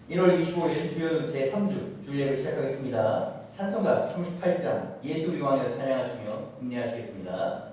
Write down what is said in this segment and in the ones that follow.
1월 25일 주요 제3주 주일예배 시작하겠습니다. 찬송가 38장 예수 우리 왕이여 찬양하시며 음례하시겠습니다.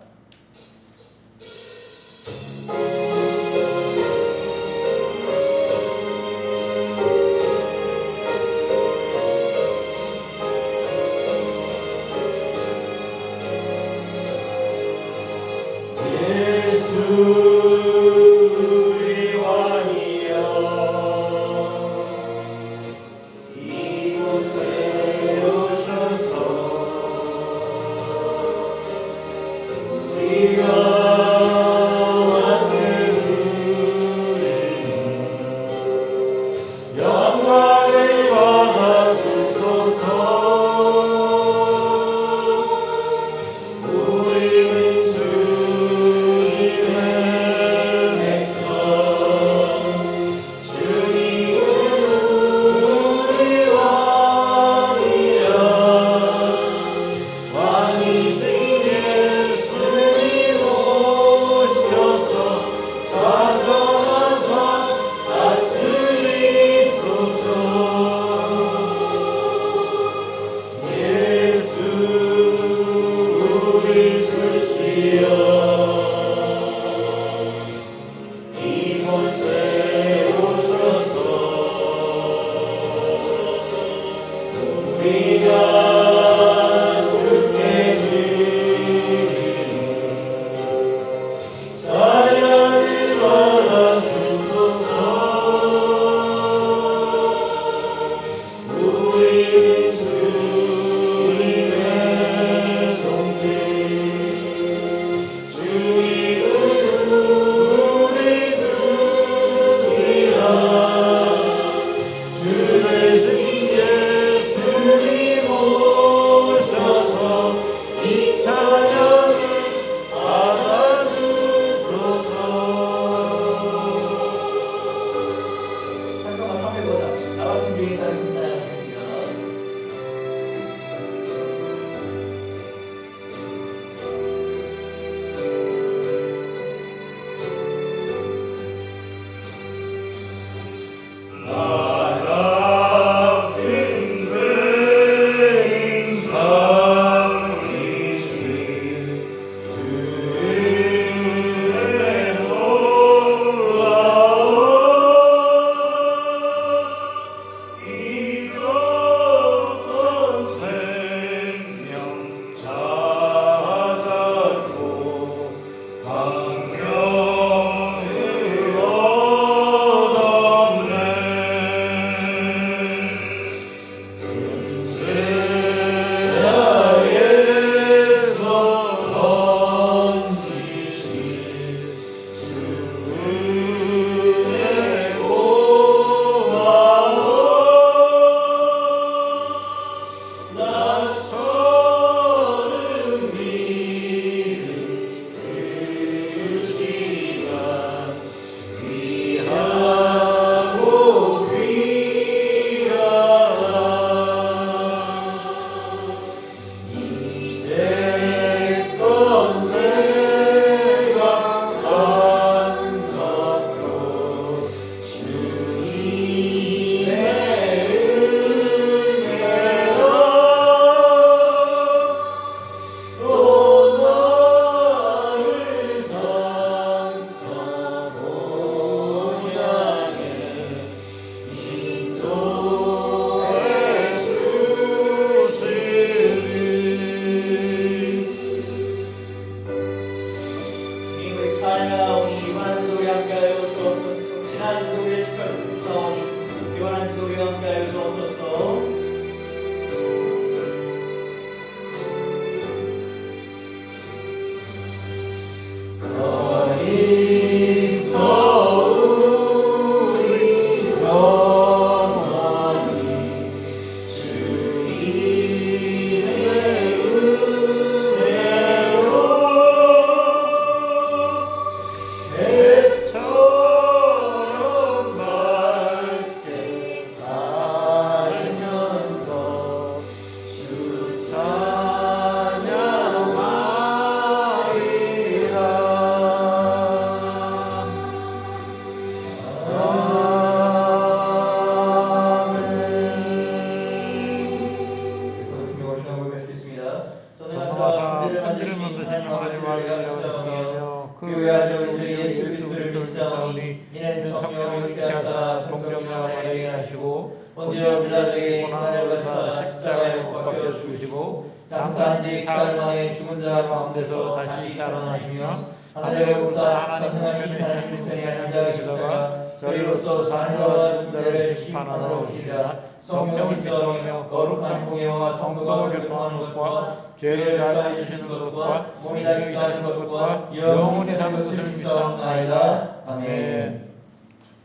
정령을 되게 하시고 본디오 빌라도에게 고난을 받아 십자가에 못 박혀 죽으시고 장사한 지 사흘 만에 죽은 자 가운데서 다시 살아나시며 하늘에 오르사 하나님 우편에 앉아 계시다가 저리로서 사는 자와 죽은 자를 심판하러 오시리라. 성령을 믿사오며 거룩한 공예와 성도가 교통하는 것과 죄를 사하여 주시는 것과 몸이 다시 사는 것과 영원히 사는 것을 믿사옵나이다. 아멘.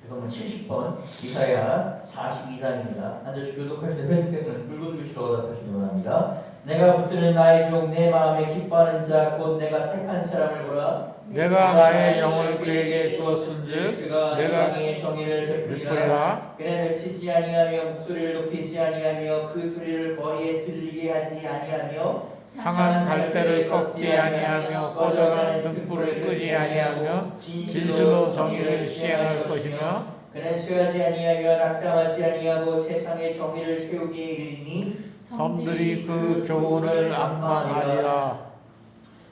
그러면 70번 이사야 42장입니다. 앉아서 교독할 때 회수께서는 붉은 글씨로 답하시기 바랍니다. 내가 붙드는 나의 종 내 마음에 기뻐하는 자 곧 내가 택한 사람을 보라. 내가 나의 영을 그에게 주었은즉 그가 내가 땅의 정의를 베풀리라. 베풀리라. 그는 외치지 아니하며 목소리를 높이지 아니하며 그 소리를 거리에 들리게 하지 아니하며 상한 갈대를 꺾지 아니하며 꺼져가는 등불을 끄지 아니하며 진실로 정의를 시행할 것이며 그는 취하지 아니하며 낙담하지 아니하고 세상의 정의를 세우기에 이르리니 섬들이 그 교훈을 암망하리라.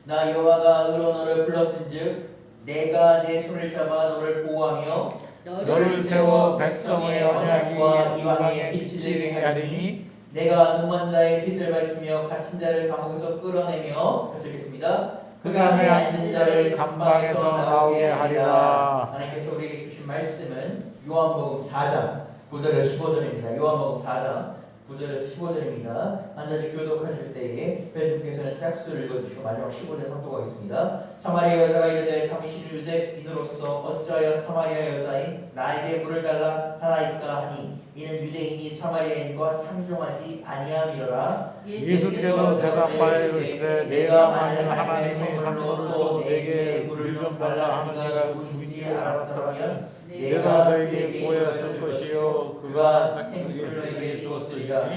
나 여호와가 으로 너를 불렀은즉 내가 내 손을 잡아 너를 보호하며 너를 세워 백성의 언약이 이방에 빛이 되게 하리니 내가 눈먼 자의 빛을 밝히며 갇힌 자를 감옥에서 끌어내며 계속했습니다. 그 다음에 앉은 자를 감방에서 나오게 하리라. 하나님께서 우리에게 주신 말씀은 요한복음 4장 9절에서 15절입니다. 요한복음 4장 9절에서 15절입니다. 앉아서 교독하실 때에 배주께서는 짝수를 읽어주시고 마지막 15절 선포하겠습니다. 사마리아 여자가 이르되 당신은 유대인으로서 어찌하여 사마리아 여자인 나에게 물을 달라 하나이까 하니 이는 유대인이 사마리아인과 상종하지 아니함이로라. 예수께서 대답하여 이르시되 내가 만일 하나님의 산물로 내게 물을 좀 달라 하는 자가 누구인지 알았더라면 내가 그에게 보였을 것이요 그가 생수를 너에게 주었으리라.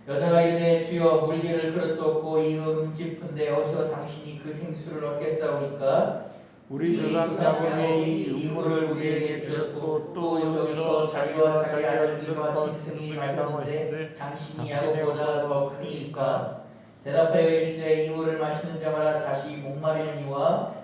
여자가 이르되 주여 물기를 그릇도 없고 이 깊은데 어디서 당신이 그 생수를 얻겠사오니까 우리 조상 야곱이 이 물을 우리에게 주셨고 또 여기서 자기와 자기 아들들과 짐승이 마셨는데 당신이 야곱보다 더 크니까. 대답하여 이르시되 이 물을 마시는 자마다 다시 목마르니와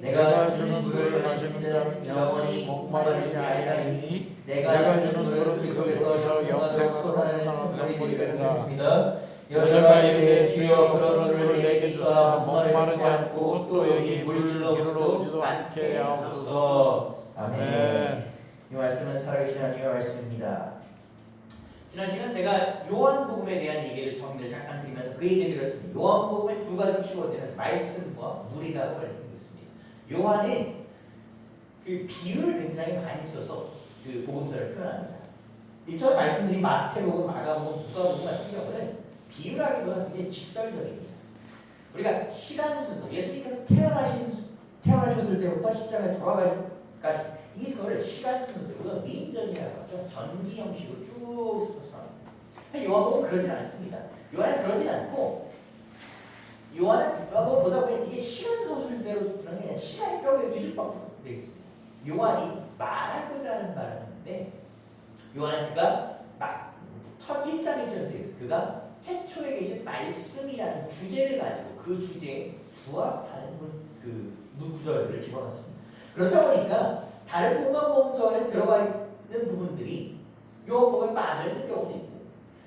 내가 주는 물을 마시는 자는 영원히 목마르지 아니하리니 내가 주는 물은 그 속에서 영원토록 솟아나는 생수가 되리라. 여자가 이르되 주여 그런 물을 내게 주사 목마르지 않고 또 여기 물로 오지도 않게 하옵소서. 아멘. 이 말씀은 살아계신 하나님의 말씀입니다. 지난 시간 제가 요한복음에 대한 얘기를 정리를 잠깐 드리면서 그 얘기 드렸습니다. 요한복음의 두 가지 키워드는 말씀과 물이라고 말씀드렸습니다. 요한은 그 비유를 굉장히 많이 써서 그 복음서를 표현합니다. 이처럼 말씀드린 마태복음, 마가복음, 누가복음 같은 경우는 비유라기보다는 굉장히 직설적입니다. 우리가 시간 순서, 예수님께서 태어나셨을 때부터 십자가에 돌아가기까지 이거를 시간 순서로 미인전이라고 하죠. 전기 형식으로 쭉 써서 요한복음은 그러진 않습니다. 요한은 그러진 않고 요한은 요한복음 보다 보면 이게 시간 소설대로 들어가는 게 아니라 시간이 조금 뒤집박으로 되어 있습니다. 요한이 말하고자 하는 말을 하는데 요한은 그가 첫 1장 1절에서 그가 태초에 계신 말씀이라는 주제를 가지고 그 주제에 부합하는 구절들을 집어넣습니다. 그렇다 보니까 다른 공간복음서에 들어가 있는 부분들이 요한복음에 빠져있는 경우도 있고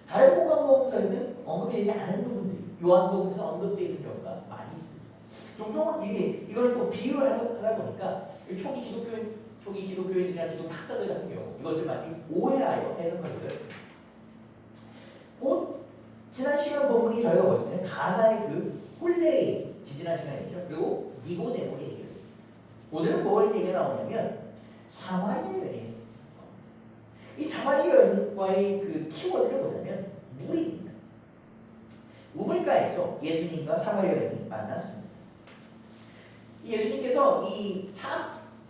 다른 공간복음서에는 언급이 되지 않은 부분들이 요한복음에서 언급되어 있는 경우가 많이 있습니다. 종종은 이걸 또 비유를 하다 보니까 초기 기독교인들이나 기독학자들 같은 경우 이것을 많이 오해하여 해석하기도 했습니다. 지난 시간 본문이 저희가 봤을 때 가나의 그 혼례의 지지난 시간이죠. 그리고 니고데모의 얘기였습니다. 오늘은 뭘 얘기가 나오냐면 사마리아 여인. 이 사마리아 여인과의 그 키워드를 보자면 물입니다. 우물가에서 예수님과 사마리아 여인이 만났습니다. 예수님께서 이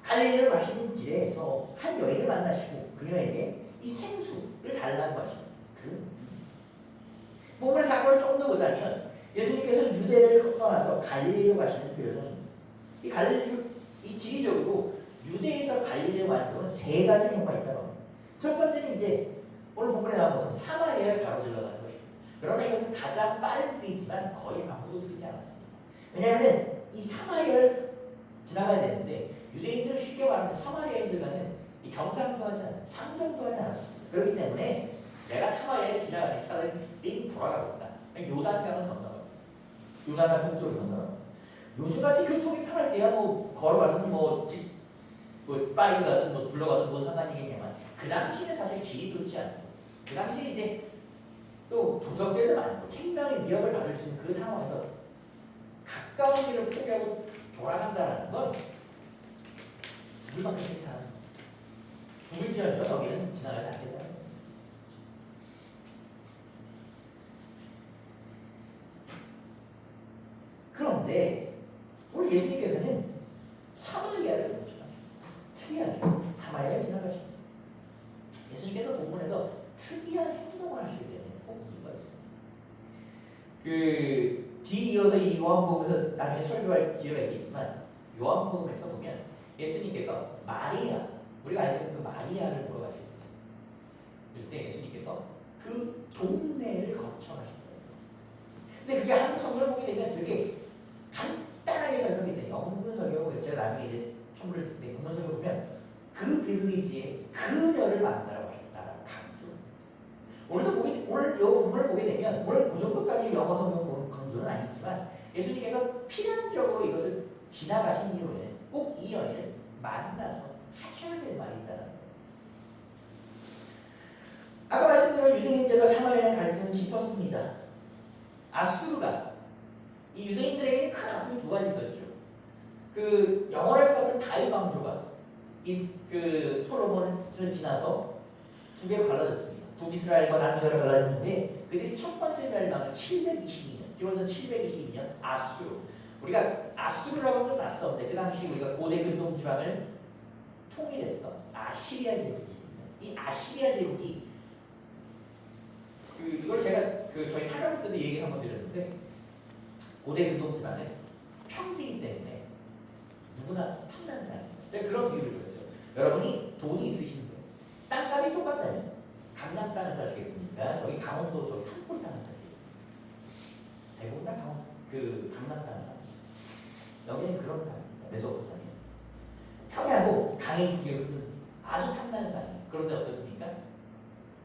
갈릴리를 마시는 길에서 한 여인을 만나시고 그 여인에게 이 생수를 달라고 하시는 본문의 사건을 조금 더 보자면 예수님께서 유대를 떠나서 갈릴리로 가시는 그 여성입니다. 이 지리적으로 유대에서 갈릴리로 가는 경우는 세 가지 경우가 있다고 합니다. 첫 번째는 이제 오늘 본문에 나온 것은 사마리아를 가로질러 가는 것입니다. 그러나 이것은 가장 빠른 길이지만 거의 아무도 쓰지 않았습니다. 왜냐하면 이 사마리아를 지나가야 되는데 유대인들은 쉽게 말하면 사마리아인들과는 이 경상도 하지 않았, 상정도 하지 않았습니다. 그렇기 때문에 내가 사마리아에 지나가는 차를 빙 돌아가고 있다. 요단강을 건너요. 요단강 동쪽을 건너요. 요즘같이 교통이 편할 때야 뭐 걸어가든 뭐 빨리 가든 뭐 불러가든 뭐 상관이겠냐만 그 당시에는 사실 길이 좋지 않고 그 당시에 이제 또 도적들도 많고 생명의 위협을 받을 수 있는 그 상황에서 가까운 길을 포기하고 돌아간다는 건 죽을 만큼 괜찮아. 죽을지언정 여기는 지나가지 않겠다는 거예요. 그런데 우리 예수님께서는 사마리아를 거쳐가십니다. 특이하죠. 사마리아에 지나가십니다. 예수님께서 본문에서 특이한 행동을 하실 때는 꼭 이유가 있습니다. 뒤이어서 이 요한복음에서 나중에 설교할 기회가 있겠지만 요한복음에서 보면 예수님께서 마리아, 우리가 알고 있는 그 마리아를 보러 가실 때 그럴 때 예수님께서 그 동네를 거쳐 가신 거예요. 근데 그게 한국 성경을 보게 되면 되게 간단하게 설명이 돼요. 영문 설교, 제가 나중에 이제 첨부를 듣는데 영문 설교 보면 그 빌리지에 그녀를 만나러 가셨다라고 강조. 오늘 이 본문을 보게 되면 오늘 그 정도까지 영어 성경 보는 강조는 아니지만 예수님께서 필연적으로 이것을 지나가신 이후에는 꼭 이 여인을 만나서 하셔야 될 말이 있다는 거예요. 아까 말씀드린 유대인들과 사마리아의 갈등은 깊었습니다. 아수르가 이 유대인들에게는 큰 아픔이 두 가지 있었죠. 그 영원할 것 같은 다윗 왕조가 그 솔로몬을 지나서 두 개로 갈라졌습니다. 북이스라엘과 남이스라엘로 갈라졌는데 그들이 첫 번째 멸망을 722년, 기원전 722년 아수르. 우리가 아수르라고 하면 낯선데 그 당시 우리가 고대 근동 지방을 통일했던 아시리아 제국입니다. 이 아시리아 제국이 이걸 제가 저희 사장 때도 얘기를 한번 드렸는데 고대 근동 지방은 평지이기 때문에 누구나 탐난다. 제가 그런 비유를 드렸어요. 여러분이 돈이 있으신데 땅값이 똑같다면 강남 땅을 사시겠습니까? 저기 강원도 저기 산골 땅을 사시겠습니까? 대부분 다 강남 땅을 삽니다. 여기는 그런 땅입니다. 메소포타미아. 평야고 강이 두 개 흐르는 아주 탐나는 땅이에요. 그런데 어떻습니까?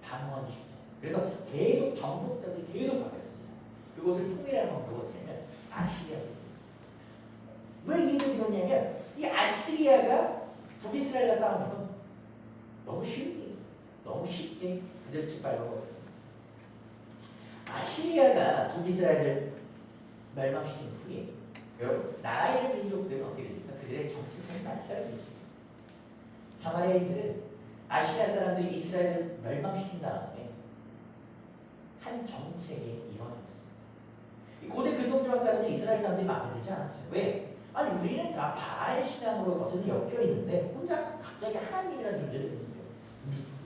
방어하기 쉽죠. 그래서 계속 정복자들이 계속 바뀌었습니다. 그곳을 통일하는 방법은 뭐냐면 아시리아가 되었습니다. 왜 이 일을 이뤘냐면 이 아시리아가 북이스라엘과 싸우면 너무 쉬운 일이에요. 너무 쉽게 그들 짓밟아버렸습니다. 아시리아가 북이스라엘을 멸망시킨 후에 여러분 나라 이름 민족들은 어떻게 됩니까? 그들의 정체성이 날싸해집니다. 사마리아인들은 아시리아 사람들이 이스라엘을 멸망시킨 다음에 한 정책의 일환이었습니다. 이 고대 근동지방 사람들이 이스라엘 사람들이 마음에 들지 않았어요. 왜? 아니 우리는 다 바알 신앙으로 어쨌든 엮여 있는데 혼자 갑자기 하나님이라는 존재를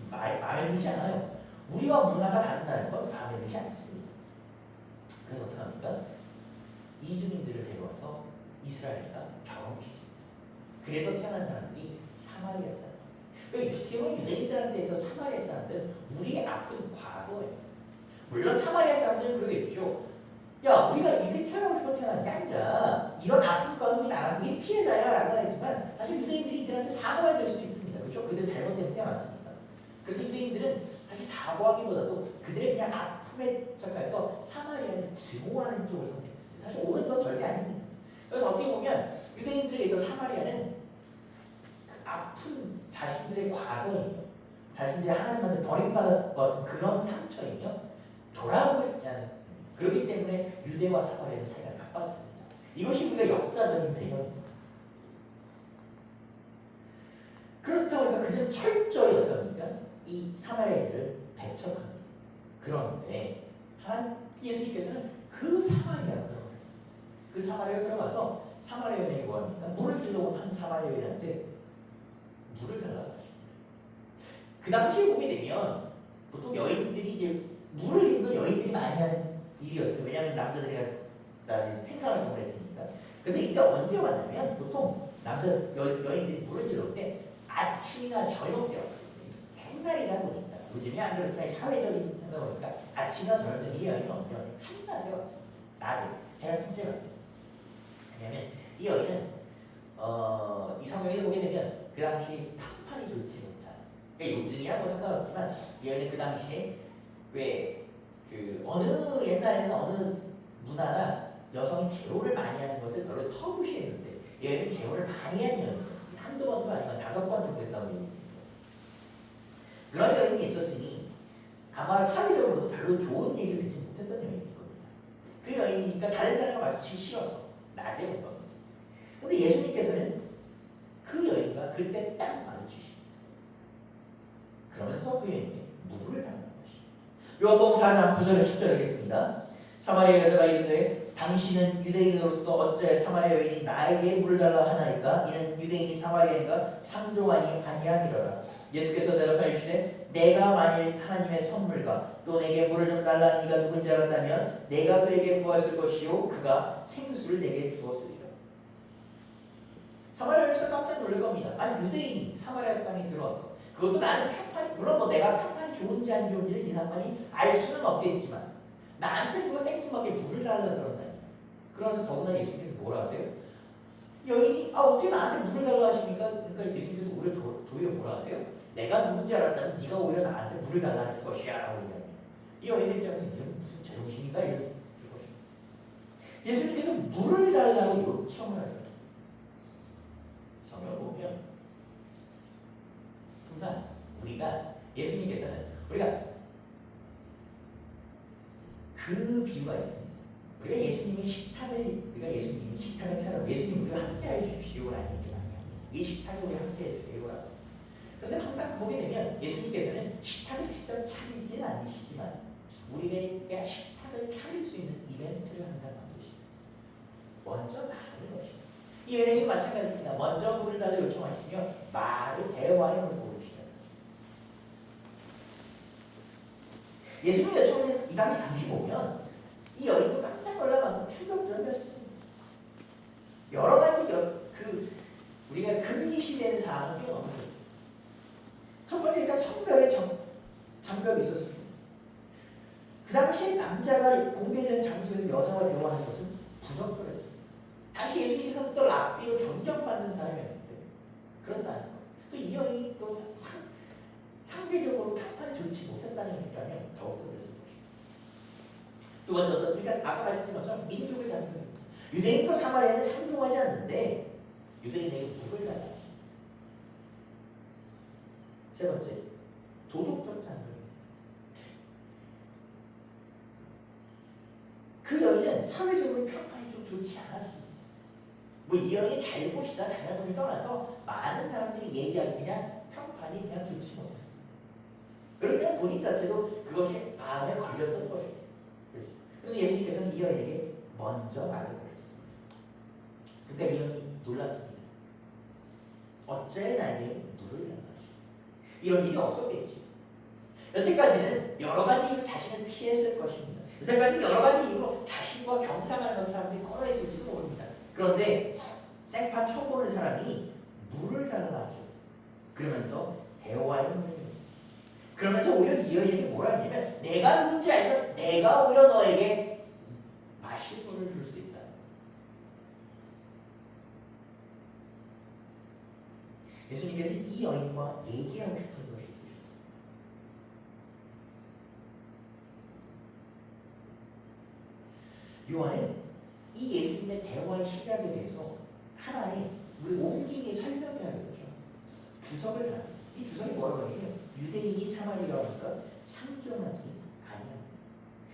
마음에 들지 않아요. 우리와 문화가 다른다는 건 마음에 들지 않습니다. 그래서 어떻게 합니까? 이주민들을 데려와서 이스라엘과 결혼시킵니다. 그래서 태어난 사람들이 사마리아 사람. 어떻게 보면 유대인들한테서 사마리아 사람들은 우리의 아픈 과거예요. 물론 사마리아 사람들은 그러겠죠. 야, 우리가 이렇게 태어나고 싶어 태어난 게 아니라 이런 아픈 과거에 나간 게 피해자야 라고 하지만 사실 유대인들이 이들한테 사과해야 될 수도 있습니다. 그렇죠? 그들 잘못 때문에 태어났습니다. 그런데 유대인들은 사실 사과하기보다도 그들의 그냥 아픔에 착각해서 사마리아를 증오하는 쪽을 선택했습니다. 사실 옳은 건 절대 아닙니다. 그래서 어떻게 보면 유대인들에 의해서 사마리아는 그 아픈 자신들의 과거이며 자신들이 하나님한테 버림받은 것 같은 그런 상처이며 돌아오고 싶지 않은 그렇기 때문에 유대와 사마리아의 사이가 나빴습니다. 이것이 우리가 역사적인 배경입니다. 그렇다 보니까 그들은 철저히 어떻게 합니까? 이 사마리아인들을 배척합니다. 그런데 하나님 예수님께서는 그 사마리아로 들어가셨습니다. 그 사마리아에 들어가서 사마리아 여인에게 뭐합니까? 물을 들러온 한 사마리아 여인한테 물을 달라고 하십니다. 그 당시에 보게 되면 보통 여인들이 이제 물을 입는 여인들이 많이 하는 일이었어요. 왜냐하면 남자들이 생산활동을 했으니까. 근데 이게 언제 왔냐면 보통 여인들이 물을 들러올 때 아침이나 저녁 때 왔어요. 옛날이다 보니까 요즘에 안 그렇지만 사회적인 생각을 보니까 아침이나 저녁 때 이 여인은 언제 왔냐? 한낮에 왔습니다. 낮에 해가 통째로 왔습니다. 왜냐하면 이 여인은 이 성경에 보게 되면 그 당시 판판이 좋지 못한 그러니까 요즘이야 뭐 상관없지만 얘는 그 당시에 왜 그 어느 옛날에는 어느 문화나 여성이 제호를 많이 하는 것을 별로 터부시했는데 얘는 제호를 많이 하는 여인이었습니다. 한두 번도 아니고 5번 정도 했다고 얘기합니다. 그런 여인이 있었으니 아마 사회적으로도 별로 좋은 얘기를 듣지 못했던 여인일 겁니다. 그 여인이니까 다른 사람과 마주치기 싫어서 낮에 온 겁니다. 근데 예수님께서는 그 여인과 그때 딱 마주치십니다. 그러면서 그 여인에게 물을 달라는 것입니다. 요한복음 4장 9절 10절 하겠습니다. 사마리아 여자가 이르되 당신은 유대인으로서 어째 사마리아 여인이 나에게 물을 달라 하나이까? 이는 유대인이 사마리아인과 상종하니 아니함이로라. 예수께서 대답하시되 내가 만일 하나님의 선물과 또 내게 물을 좀 달라 네가 누군지 알았다면 내가 그에게 구하실 것이요 그가 생수를 내게 주었으리라. 사마리아에서 깜짝 놀랄 겁니다. 아니 유대인이 사마리아 땅에 들어와서 그것도 나는 평판이 물론 뭐 내가 평판이 좋은지 안 좋은지를 이 사람이 알 수는 없겠지만 나한테 누가 생뚱맞게 물을 달라 그런다니. 그러면서 더구나 예수님께서 뭐라 하세요? 여인이 어떻게 나한테 물을 달라 하십니까? 그러니까 예수님께서 오히려 도리어 뭐라 하세요? 내가 누군지 알았다면 네가 오히려 나한테 물을 달라 했을 것이야 라고 얘기합니다. 이 여인 입장에서 이건 무슨 제정신인가 이럴 것입니다. 예수님께서 물을 달라고 요청을 하셨어요. 성경을 보면 항상 우리가 예수님께서는 우리가 그 비유가 있습니다. 우리가 예수님이 식탁을 차려 예수님 우리가 함께해 주십시오라는 얘기 많이 합니다. 이 식탁에 우리 함께해 주세요라고. 그런데 항상 보게 되면 예수님께서는 식탁을 직접 차리지는 않으시지만 우리에게 식탁을 차릴 수 있는 이벤트를 항상 만드십니다. 먼저 말을 것입니다. 이 여인에게 마찬가지입니다. 먼저 물을 달라 요청하시며 말을 대화의 문을 고르시죠. 예수님이 요청하는 이 당시 보면 이 여인도 깜짝 놀라가지고 충격적이었습니다. 여러 가지 우리가 금기시되는 사항을 뛰어넘으셨어요. 첫 번째 일단 성별의 장벽이 있었습니다. 그 당시에 남자가 공개된 장소에서 여자와 대화하는 것은 부적절했습니다. 당시 예수님께서는 또 랍비로 존경받는 사람이었는데 그런다는 것. 또 이 여인이 또 상대적으로 평판이 좋지 못했다는 얘기라면 더욱더 그랬을 것입니다. 두 번째 어떻습니까? 아까 말씀드린 것처럼 민족의 장벽입니다. 유대인과 사마리아는 상종하지 않는데 유대인에게 물을 달라 하십니다. 세 번째, 도덕적 장벽입니다. 그 여인은 사회적으로 평판이 좀 좋지 않았습니다. 뭐 이 여인이 잘못이다 잘못을 떠나서 많은 사람들이 얘기하기 그냥 평판이 그냥 좋지 못했습니다. 그렇기 때문에 본인 자체도 그것이 마음에 걸렸던 것입니다. 그런데 예수님께서는 이 여인에게 먼저 말을 걸었습니다. 그러니까 이 여인이 놀랐습니다. 어째 나에게 물을 달라 하시오. 이런 일이 없었겠지. 여태까지는 여러 가지 이유로 자신을 피했을 것입니다. 여태까지 여러 가지 이유로 자신과 경상하는 것을 사람들이 꺼내있을지도 모릅니다. 그런데 생판 처음 보는 사람이 물을 달라 하셨어요. 그러면서 대화의 문을 열었어요. 그러면서 오히려 이 여인에게 뭐라 하냐면 내가 누군지 알면 내가 오히려 너에게 마실 물을 줄 수 있다. 예수님께서 이 여인과 얘기하고 싶은 것이 있으셨어요. 요한은 이 예수님의 대화의 시작에 대해서 하나의 우리 옮기기 설명을 하는 거죠. 주석을 합니다. 이 주석이 뭐라고 하냐면 유대인이 사마리아니까 상종하지 아니합니다.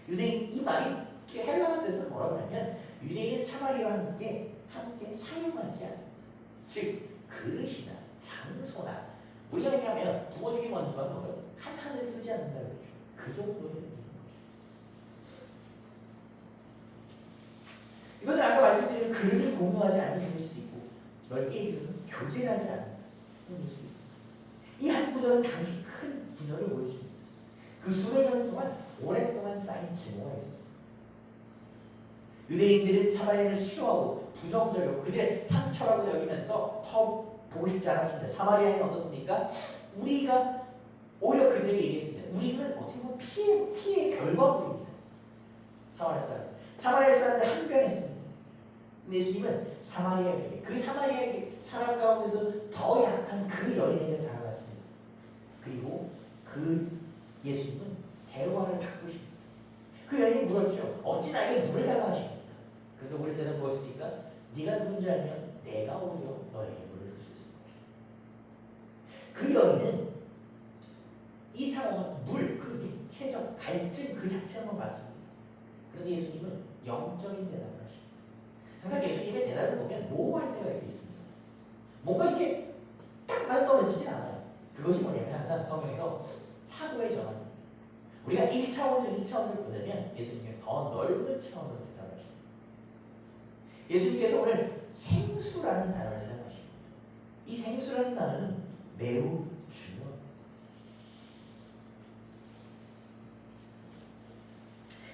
유대인 이 말이 헬라어 뜻은 뭐라고 하냐면 유대인은 사마리아와 함께 사용하지 않습니다. 즉 그릇이나 장소나 우리가 얘기하면 부모님이 먼저 하는 거는 한 칸을 쓰지 않는다 그러죠. 그 정도의 느낌인 거죠. 이것은 아까 말씀드린 그릇을 공유하지 않는 의미일 수도 있고 넓게 얘기해서는 교제를 하지 않는 의미일 수도 있습니다. 이 한 구절은 당시 큰 분열을 보여줍니다. 그 수백 년 동안 오랫동안 쌓인 증오가 있었습니다. 유대인들은 사마리아를 싫어하고 부정적이고 그들의 상처라고 여기면서 더 보고 싶지 않았습니다. 사마리아는 어떻습니까? 우리가 오히려 그들에게 얘기했습니다. 우리는 어떻게 보면 피해의 결과물입니다. 사마리아 사람들 항변했습니다. 근데 예수님은 사마리아에게 그 사마리아에게 사람 가운데서 더 약한 그 여인에게 다가갔습니다. 그리고 그 예수님은 대화를 바꾸십니다. 그 여인이 물었죠. 어찌 나에게 물을 달라 하십니까? 그래도 우리 때는 뭐였습니까? 네가 누군지 알면 내가 오히려 너에게 물을 줄 수 있을 것이다. 그 여인은 이 상황은 물, 그 육체적 갈증 그 자체만 맞습니다. 그런데 예수님은 영적인 대답을 하십니다. 항상 예수님의 대답을 보면 모호할 때가 이렇게 있습니다. 뭔가 이렇게 딱 맞아 떨어지진 않아요. 그것이 뭐냐면 항상 성경에서 사고의 전환입니다. 우리가 1차원적, 2차원을 보내면 예수님은 더 넓은 차원으로 대답하십니다. 예수님께서 오늘 생수라는 단어를 사용하십니다. 이 생수라는 단어는 매우 중요합니다.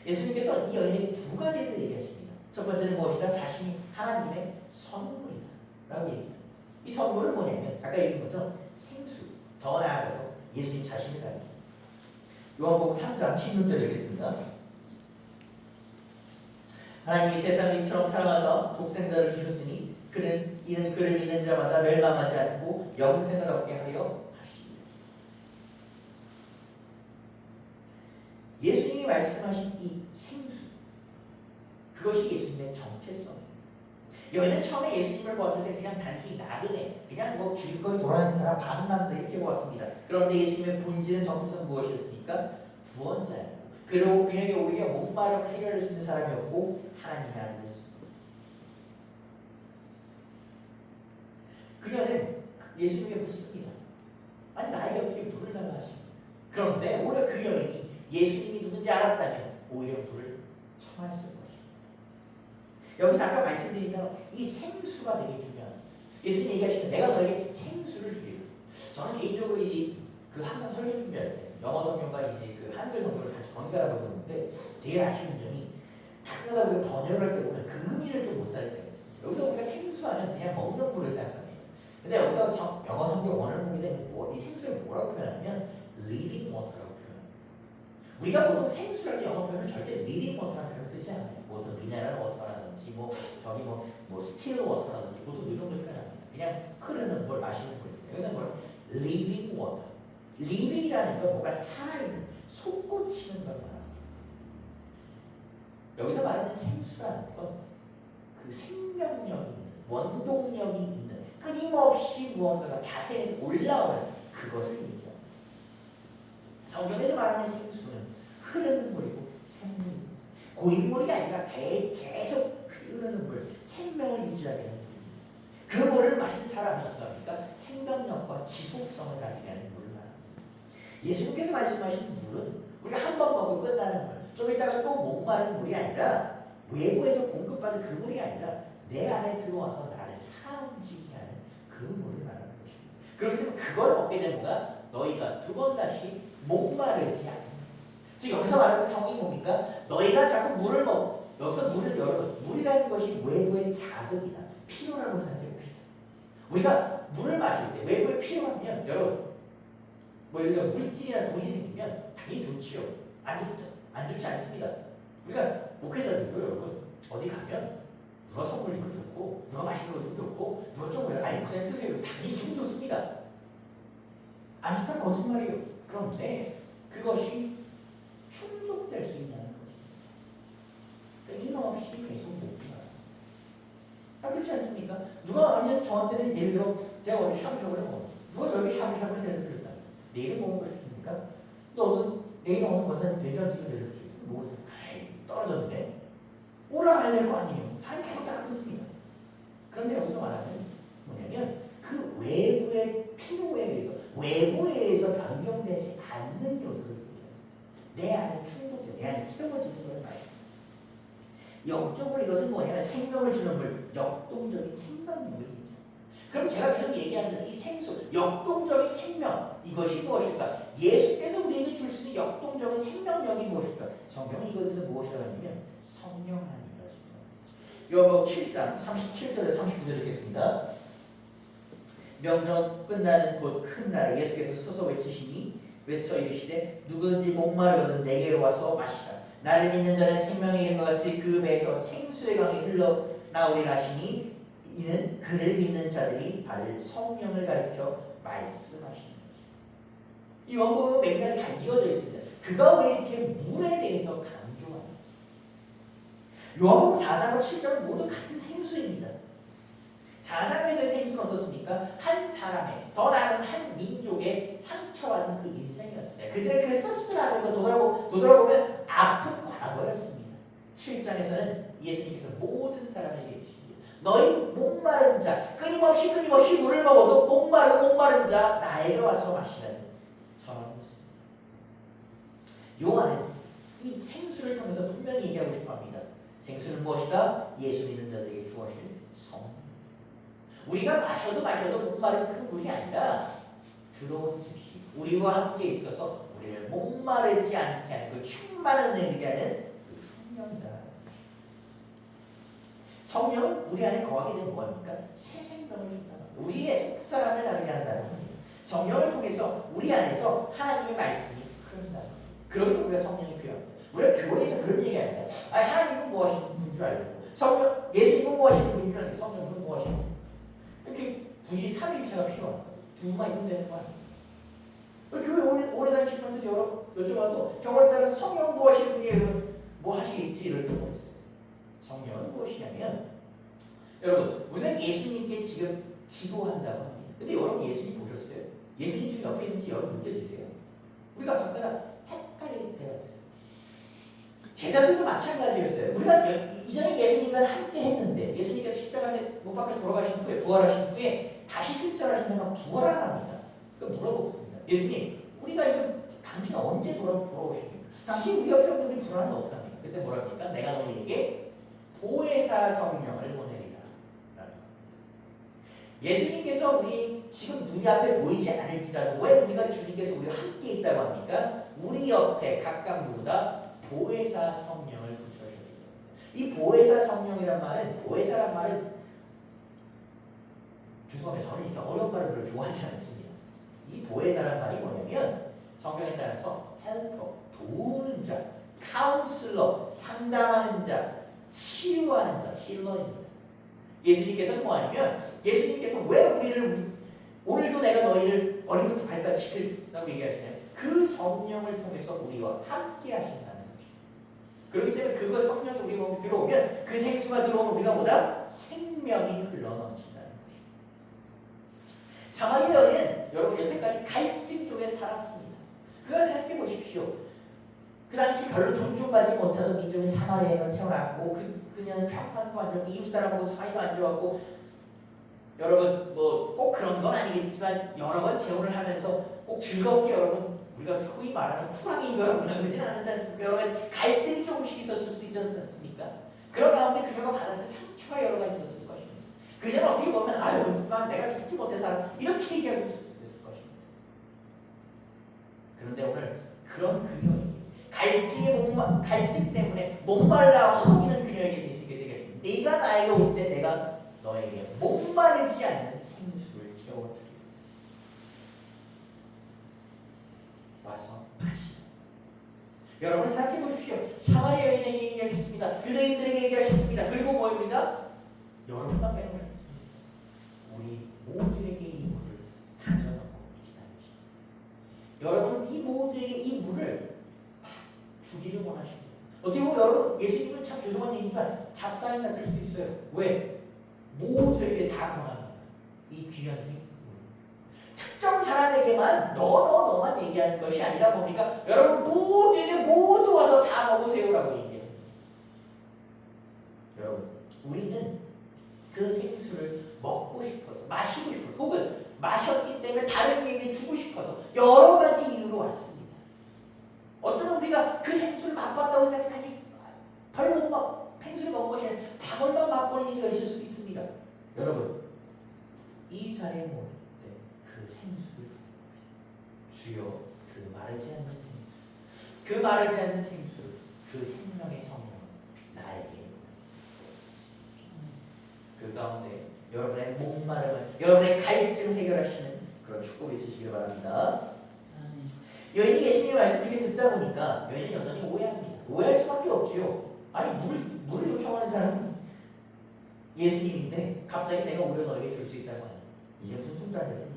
예수님께서 이 여인에게 두 가지에 대해 얘기하십니다. 첫 번째는 무엇이다? 자신이 하나님의 선물이다 라고 얘기합니다. 이 선물은 뭐냐면 아까 얘기한 것처럼 생수, 더 나아가서 예수님 자신을 가리킵니다. 요한복음 3장 16절 읽겠습니다. 하나님이 세상을 이처럼 사랑하사 독생자를 주셨으니 이는 그를 믿는 자마다 멸망하지 않고 영생을 얻게 하려 하십니다. 예수님이 말씀하신 이 생수, 그것이 예수님의 정체성입니다. 여인은 처음에 예수님을 보았을 때 그냥 단순히 나그네, 그냥 뭐 길거리 돌아다니는 사람 반남자 이렇게 보았습니다. 그런데 예수님의 본질은 정체성 무엇이었습니까? 구원자였고, 그리고 그녀에게 오히려 목마름을 해결할 수 있는 사람이었고 하나님의 아들이었습니다. 그녀는 예수님에게 묻습니다. 아니 나에게 어떻게 물을 달라 하십니까? 그런데 오히려 그 여인이 예수님이 누군지 알았다면 오히려 물을 청했을 것입니다. 여기서 아까 말씀드린 대로 이 생수가 되게 중요합니다. 예수님 얘기하시면 내가 너에게 생수를 주리라. 저는 개인적으로 그 항상 설교 준비할 때 영어 성경과 이제 그 한글 성경을 같이 번갈아서 보는데 제일 아쉬운 점이 가끔가다 우리가 번역을 할 때 보면 그 의미를 좀 못 살릴 때가 있습니다. 여기서 우리가 생수하면 그냥 먹는 물을 생각합니다. 근데 여기서 영어 성경 원어를 보게 되면 이 생수를 뭐라고 표현하냐면 living water라고 표현합니다. 우리가 보통 생수라는 영어 표현을 절대 living water라는 표현을 쓰지 않아요. 뭐 어떤 미네랄 워터라든지 뭐 스틸 워터라든지 보통 이 정도 표현합니다. 그냥 흐르는 물, 마시는 물입니다. 여기서 뭐라고? living water. living이라는 건 뭔가 살아있는, 솟구치는 걸 말합니다. 여기서 말하는 생수라는 건 그 생명력이 있는, 원동력이 있는, 끊임없이 무언가가 자세에서 올라오는 그것을 얘기합니다. 성경에서 말하는 생수는 흐르는 물이고 생물입니다. 고인물이 아니라 계속 흐르는 물, 생명을 유지하게 하는 물입니다. 그 물을 마신 사람이 어떻게 합니까? 생명력과 지속성을 가지게 하는 물을 말합니다. 예수님께서 말씀하신 물은 우리가 한 번 먹고 끝나는 물, 좀 이따가 또 목마른 물이 아니라 외부에서 공급받은 그 물이 아니라 내 안에 들어와서 나를 살아움직이게 하는 그 물을 말하는 것입니다. 그렇기 때문에 그걸 먹게 되면 너희가 두 번 다시 목마르지 않는다. 즉 여기서 말하는 상황이 뭡니까? 너희가 자꾸 물을 여기서 여러분 물이라는 것이 외부의 자극이나 필요라고 생각해 봅시다. 우리가 물을 마실 때 외부에 필요하면 여러분 예를 들어 물질이나 돈이 생기면 당연히 좋지요. 안 좋지 않습니다. 우리가 목회자들도 여러분 어디 가면 누가 선물 주면 좋고 누가 맛있는 거 주면 좋고 누가 좀 그냥 쓰세요. 당연히 기분 좋습니다. 안 좋다는 거짓말이에요. 그런데 그것이 충족될 수 있냐는 것입니다. 끊임없이 계속 먹기만 합니다. 그렇지 않습니까? 누가 아니면 저한테는 예를 들어 제가 어디 샤브샤브를 먹어. 누가 저에게 샤브샤브를 데려드렸다. 내일은 먹고 싶습니까? 너는 내일 오는 권사님 된장찌개 데려드릴지 먹으세요. 떨어졌는데 올라가야 될 거 아니에요. 삶이 계속 다 그렇습니다. 그런데 여기서 말하는 뭐냐면 그 외부의 필요에 의해서 외부에 의해서 변경되지 않는 요소를 얘기해요. 내 안에 충족돼, 내 안에 채워지는 걸 말해요. 영적으로 이것은 뭐냐면 생명을 주는 물, 역동적인 생명력을 얘기해요. 그럼 제가 계속 얘기하는 이 생수, 역동적인 생명, 이것이 무엇일까? 예수께서 우리에게 줄 수 있는 역동적인 생명력이 무엇일까? 성경이 이것에서 무엇이라고 하냐면 성령 하나님이라고 하십니다. 요한복음 7장 37절에 39절 읽겠습니다. 명절 끝나는 곧 큰 날에 예수께서 서서 외쳐 이르시되 누구든지 목마르거든 내게로 와서 마시라. 나를 믿는 자는 생명의 이름과 같이 그 배에서 생수의 강이 흘러나오리라 하시니 이는 그를 믿는 자들이 받을 성령을 가리켜 말씀하시는 것입니다. 이 요한복음 맥락이 다 이어져 있습니다. 그가 왜 이렇게 물에 대해서 강조하는지. 요한복음 4장과 7장은 모두 같은 생수입니다. 4장에서의 생수는 어떻습니까? 한 사람의, 더 나아가서 한 민족의 상처받은 그 인생이었습니다. 그들의 그 씁쓸함을 되돌아보면 아픈 과거였습니다. 7장에서는 예수님께서 모든 사람에게 이르시기를 너희 목마른 자, 끊임없이 물을 먹어도 목마른 자 나에게 와서 마시라는 전하였습니다. 요한은 이 생수를 통해서 분명히 얘기하고 싶어합니다. 생수는 무엇이다? 예수 믿는 자들에게 주어질 성. 우리가 마셔도 목마른 그 물이 아니라 들어온 즉시 우리와 함께 있어서 우리를 목마르지 않게 하는 그 충만을 내게 하는 그 성령이다. 성령은 우리 안에 거하게 되면 뭐합니까? 새 생명을 준다. 우리의 속사람을 다르게 한다는 겁니다. 성령을 통해서 우리 안에서 하나님의 말씀이 흐른다. 그러기 때문에 우리가 성령이 필요합니다. 우리가 교회에서 그런 얘기합니다. 하나님은 뭐 하시는 분인 줄 알고 예수님은 뭐 하시는 분인 줄 알고 성령은 뭐 하시는 분. 이렇게 굳이 삼위일체가 필요합니다. 두 분만 있으면 되는 거야. 교회 오래 다니신 분들 여쭤봐도 경우에 따라서 성령은 뭐 하시는 분이에요? 여러분 뭐 하시겠지? 이럴 때가 있어요. 성령은 무엇이냐면 여러분 우리가 예수님께 지금 기도한다고 합니다. 근데 여러분 예수님 보셨어요? 예수님 지금 옆에 있는지 여러분 느껴지세요? 우리가 가끔가다 헷갈릴 때가 있어요. 제자들도 마찬가지였어요. 우리가 이전에 예수님과 함께 했는데 예수님께서 십자가에서 못 박혀 돌아가신 후에 부활하신 후에 다시 실존하신다면 부활 안 합니다. 그럼 물어봅니다. 예수님 우리가 이거 당신 언제 돌아오십니까? 당신 우리 옆에 없는 우리 불안은 어떻게 합니까? 그때 뭐라 합니까? 내가 너희에게 보혜사 성령을 보내리라. 예수님께서 우리 지금 눈이 앞에 보이지 않을지라도 왜 우리가 주님께서 우리와 함께 있다고 합니까? 우리 옆에 각각 누구다? 보혜사 성령을 붙여주셔야 됩니다. 이 보혜사 성령이란 말은 보혜사란 말은 죄송합니다. 저는 이렇게 어려운 말을 별로 좋아하지 않습니다. 이 보혜사란 말이 뭐냐면 성경에 따라서 헬퍼, 도우는 자, 카운슬러, 상담하는 자, 치유하는 자, 힐러입니다. 예수님께서는 뭐하냐면 예수님께서 왜 우리를 오늘도 내가 너희를 어린부터 발까지 지키라고 얘기하시냐면 그 성령을 통해서 우리와 함께 하신다는 것입니다. 그렇기 때문에 그거 성령이 우리 몸에 들어오면 그 생수가 들어오면 우리가 보다 생명이 흘러넘친다는 것입니다. 사마리아 여인은 여러분 여태까지 갈등 속에 살았습니다. 그가 생각해 보십시오. 그 당시 별로 존중받지 못하던 민족인 사마리아에 태어났고 그녀는 평판도 안 좋고 이웃사람하고 사이도 안 좋았고 여러분 뭐 꼭 그런 건 아니겠지만 여러 번 재혼을 하면서 꼭 즐겁게 여러분 우리가 소위 말하는 후랑이 여러분 그러진 않지 않습니까? 여러 가지 갈등이 조금씩 있었을 수 있지 않습니까? 그런 가운데 그녀가 받았을 상처가 여러 가지 있었을 것입니다. 그녀는 어떻게 보면 하지만 내가 죽지 못해서 이렇게 얘기할 수 있을 것입니다. 그런데 오늘 그런 그녀에게 갈등 때문에 목말라 허덕이는 그녀에게 예수님께서 얘기하십니다. 네가 나에게 올 때 내가 너에게 목마르지 않는 생수를 채워주리라. 와서 마시라. 여러분 생각해 보십시오. 사마리아 여인에게 얘기하셨습니다. 유대인들에게 얘기하셨습니다. 그리고 뭐입니다? 여러분만 빼놓으셨습니다. 우리 모두에게 이 물을 가져놓고 기다리십니다. 여러분 이 모두에게 이 물을 주기를 원하십니다. 어떻게 보면 여러분 예수님은 참 죄송한 얘기지만 잡사인 같을 수도 있어요. 왜? 모두에게 다 권합니다. 이 귀한 생물. 특정 사람에게만 너만 얘기하는 것이 아니라 뭡니까? 여러분 모두에게 모두 와서 다 먹으세요라고 얘기해요. 여러분 우리는 그 생수를 먹고 싶어서 마시고 싶어서 혹은 마셨기 때문에 다른 이에게 주고 싶어서 여러 가지 이유로 왔습니다. 어쩌면 우리가 그 생수를 맛봤다고 해서 사실 별로 막 생수를 먹은 것이 아니라 방울만 맛볼 일이 있을 수도 있습니다. 여러분 이 자리에 모일 때 그 생수를 주여 그 마르지 않는 생수 그 마르지 않는 생수 그 생명의 성령 나에게 그 가운데 여러분의 목마름을 여러분의 갈증을 해결하시는 그런 축복이 있으시길 바랍니다. 여인이 예수님의 말씀을 이렇게 듣다 보니까 여인은 여전히 오해합니다. 오해할 수밖에 없지요. 아니 물을 요청하는 사람은 예수님인데 갑자기 내가 오히려 너에게 줄 수 있다고 하니 이게 무슨 말도 안 되는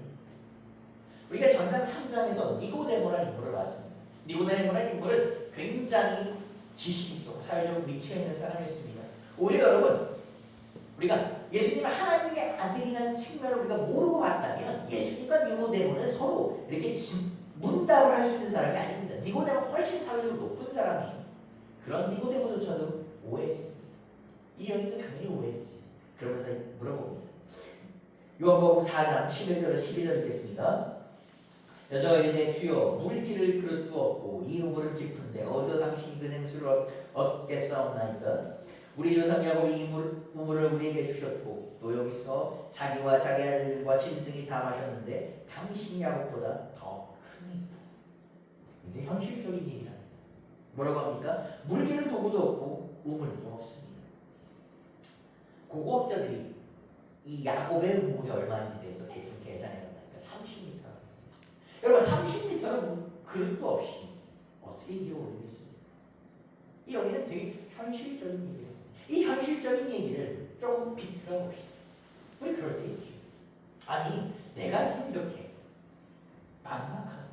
우리가 전장 3장에서 니고데모라는 인물을 봤습니다. 니고데모라는 인물은 굉장히 지식 있고 사회적 위치가 있는 사람이었습니다. 오히려 여러분, 우리가 예수님을 하나님의 아들이라는 측면을 우리가 모르고 봤다면 예수님과 니고데모는 서로 이렇게 문답을 할 수 있는 사람이 아닙니다. 니고데모는 훨씬 사회적으로 높은 사람이에요. 그런 니고데모조차도 오해했습니다. 이 여인도 당연히 오해했지. 그러면서 물어봅니다. 요한복음 4장 11절로 12절 읽겠습니다. 여자가 이르되 주여 물기를 그릇도 없고 이 우물은 깊은데 어디서 당신이 그 생수를 얻겠사옵나이까? 우리 조상 야곱이 이 우물을 우리에게 주셨고 또 여기서 자기와 자기 아들들과 짐승이 다 마셨는데 당신 야곱보다 더 크니까. 이제 현실적인 얘기랍니다. 뭐라고 합니까? 물기를 도구도 없고 우물도 없습니다. 고고학자들이 이 야곱의 우물이 얼마인지 대해서 대충 계산해봤다니까 30m. 여러분 30m는 그릇도 없이 어떻게 이겨 올리겠습니까? 이 여기는 되게 현실적인 얘기예요. 이 현실적인 얘기를 조금 비틀어 봅시다. 우리 그럴 때 있지. 아니 내가 지금 이렇게 막막한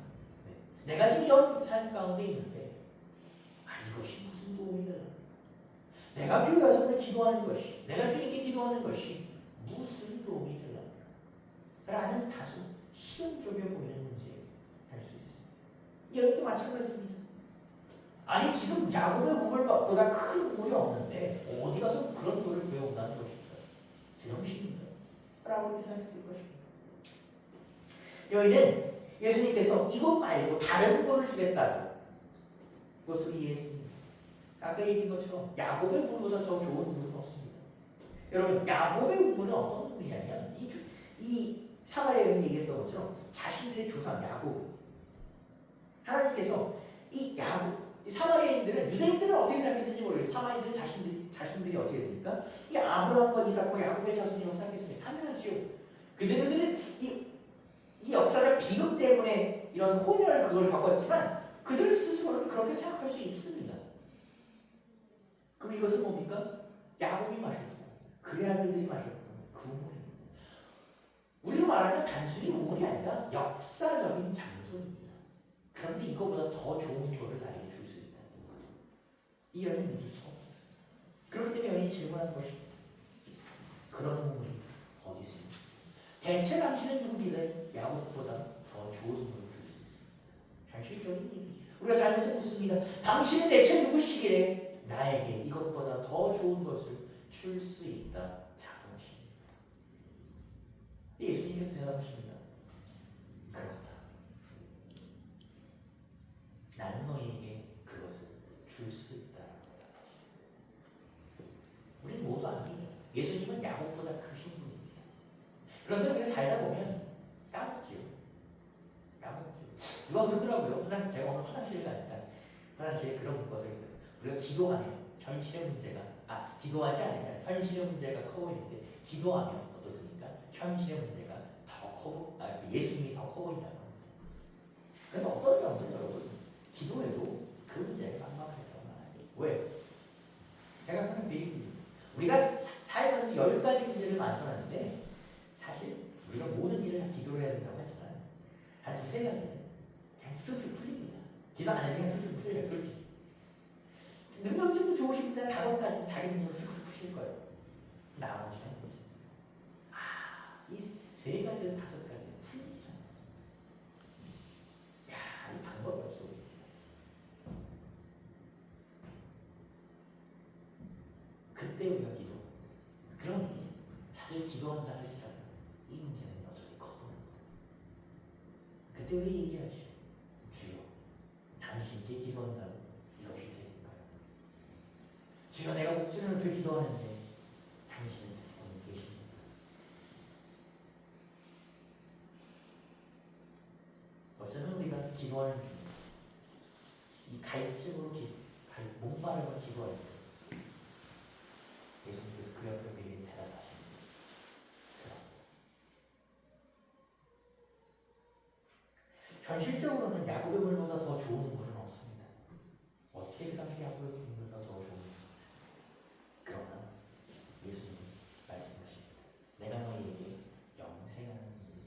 내가 지금 이런 삶 가운데 있는데 이것이 무슨 도움이 되나? 내가 교회 와서 기도하는 것이 내가 주님께 기도하는 것이 무슨 도움이 되나? 라는 다소 실용적이어 보이는 문제 할 수 있습니다. 여기도 마찬가지입니다. 아니 지금 야곱의 우물보다 큰 우물이 없는데 어디 가서 그런 물을 구해온다는 것입니까? 제정신입니다. 라고 계산했을 것입니다. 여기는 예수님께서 이것 말고 다른 물을 주겠다고 그것을 이해했습니다. 아까 얘기한 것처럼 야곱의 물보다 더 좋은 물은 없습니다. 여러분 야곱의 우물은 어떤 우물이냐면 이 사마리아 여인이 얘기했던 것처럼 자신들의 조상 야곱 하나님께서 이 야곱 이 사마리아인들은 유대인들은 어떻게 생각했는지 모르겠어요. 사마리아인들은 자신들이 어떻게 됩니까? 이 아브라함과 이삭과 야곱의 자손이라고 생각했습니다. 당연하지요. 그들은 이 역사적 비극 때문에 이런 혼혈 그걸 겪었지만 그들 스스로는 그렇게 생각할 수 있습니다. 그럼 이것은 뭡니까? 야곱이 마셨고 그의 아들들이 마셨고 그 우물입니다. 우리로 말하면 단순히 우물이 아니라 역사적인 장소입니다. 그런데 이거보다 더 좋은 거를 나에게 줄 수 있다. 이 여인은 믿을 수가 없어요. 그렇기 때문에 여인이 질문하는 것이 그런 우물이 어디 있습니까? 대체 당신은 누구길래 야곱보다 더 좋은 물을 줄 수 있습니다. 현실적인 얘기죠. 우리가 살면서 묻습니다. 당신은 대체 누구시기에 나에게 이것보다 더 좋은 것을 줄 수 있다. 자부하십니다. 예수님께서 대답하십니다. 그렇다. 나는 너희에게 그것을 줄 수 있다. 우리는 모두 압니다. 예수님은 야곱보다 크신 분입니다. 그런데 우리가 살다 보면 까먹지요. 누가 그러더라고요. 항상 제가 오늘 화장실에 가니까 화장실에 그런 것을 우리가 기도하면 현실의 문제가 기도하지 않으면 현실의 문제가 커 보이는데 기도하면 어떻습니까? 현실의 문제가 더 커 예수님이 더 커 보인다는 겁니다. 그런데 어떤 경우는 여러분 기도해도 그 문제가 깜깜할 경우가 아니에요. 왜? 제가 항상 그 얘기입니다. 우리가 살면서 10가지 문제를 만들었는데 사실 우리가 모든 일을 다 기도를 해야 된다고 하지만 한 2-3가지는 그냥 쓱쓱 풀립니다. 기도 안 해서 그냥 쓱쓱 풀려요. 솔직히. 능력 좀 좋으신 분들 5가지 자기 능력 쓱쓱 푸실 거예요. 나머지는 뭐지? 이 3가지에서 5가지는 풀리지 않아요. 이 방법이 없어. 그때 우리가 기도. 그럼 사실 기도한다 할지라도 이 문제는 여전히 커 보입니다. 그때 우리 얘기하죠. 주여, 당신께 기도한다고 이것이 되니까요. 주여, 내가 목숨을 높여 기도하는데 당신은 듣고 계십니까? 어쩌면 우리가 기도하는 중에 이 갈증으로 목마르고 기도할 때 예수님께서 그 옆에 우리에게 대답하십니다. 현실적으로는 야곱의 물보다 더 좋은 물은 없습니다. 어떻게 그 당시 야곱의 물보다 더 좋은 물은 없습니다. 그러나 예수님이 말씀하십니다. 내가 너희에게 영생하는 물을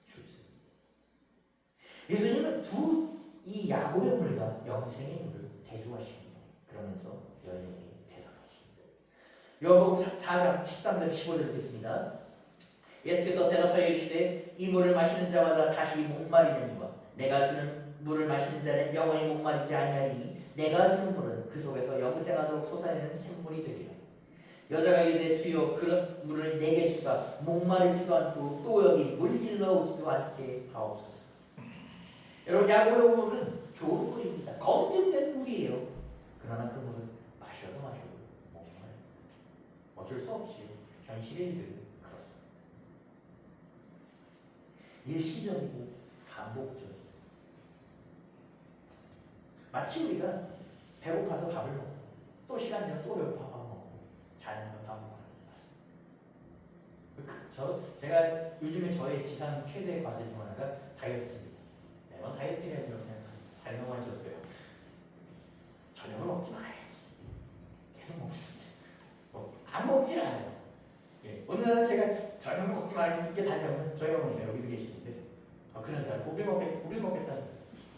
줄 수 있습니다. 이 야곱의 물과 영생의 물을 대조하십니다. 그러면서 여인에게 대답하십니다. 요한복음 4장 13절 15절 읽겠습니다. 예수께서 대답하여 이르시되 이 물을 마시는 자마다 다시 목마르느니와 내가 주는 물을 마시는 자는 영원히 목마르지 아니하리니 내가 주는 물은 그 속에서 영생하도록 솟아내는 샘물이 되리라. 여자가 이르되 주여 그런 물을 내게 주사 목마르지도 않고 또 여기 물질러 오지도 않게 하옵소서. 여러분 야곱의 물은 좋은 물입니다. 검증된 물이에요. 그러나 그 물을 마셔도 목마르. 어쩔 수 없이 현실의 일들은 그렇습니다. 일시적이고 반복적이고 마치 우리가 배고파서 밥을 먹고 또 시간 되면 또 배고파 밥 먹고 자는 건 밥 먹고 제가 요즘에 저의 지상 최대의 과제 중 하나가 다이어트입니다. 매번 다이어트 해야지 생각합니다. 살 너무 많이 쪘어요. 저녁을 먹지 말아야지. 계속 먹습니다. 안 먹지 않아요. 어느 날은 제가 저녁 먹지 말아야지 그렇게 다녀오면 저희 어머니가 여기도 계시는데 그런 날 고기 먹겠다는